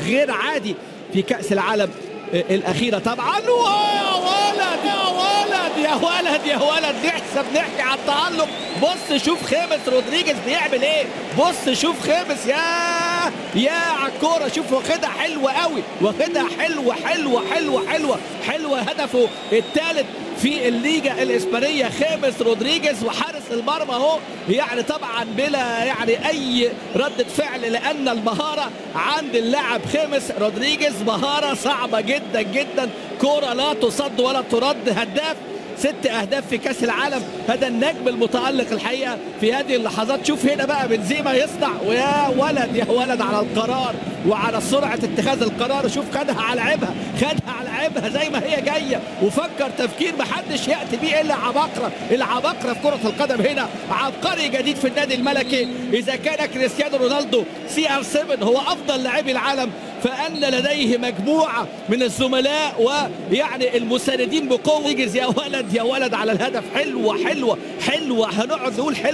غير عادي في كأس العالم الأخيرة طبعا. يا ولد يا ولد يا ولد يا ولد، نحكي على التألق. بص شوف خامس رودريجيز بيعمل ايه، بص شوف خامس يا على الكورة، شوف واخدها حلوة قوي، واخدها حلوة حلوة حلوة حلوة حلوة. هدفه الثالث في الليجا الإسبانية خامس رودريجيز، وحارس المرمى اهو يعني طبعا بلا يعني أي ردة فعل، لأن المهارة عند اللاعب خامس رودريجيز مهارة صعبة جدا جدا، كورة لا تصد ولا ترد. هداف 6 أهداف في كأس العالم، هذا النجم المتألق الحقيقة في هذه اللحظات. شوف هنا بقى بنزيما يصنع، ويا ولد يا ولد على القرار وعلى سرعة اتخاذ القرار. شوف خدها على لعبها، خدها على لعبها زي ما هي جاية، وفكر تفكير محدش يأتي بيه إلا عباقرة. العباقرة في كرة القدم هنا عبقري جديد في النادي الملكي. إذا كان كريستيانو رونالدو CR7 هو أفضل لاعبي العالم، فأن لديه مجموعة من الزملاء ويعني المساندين بقوة. يا ولد يا ولد على الهدف، حلوة حلوة حلوة، هنقعد نقول حلوة.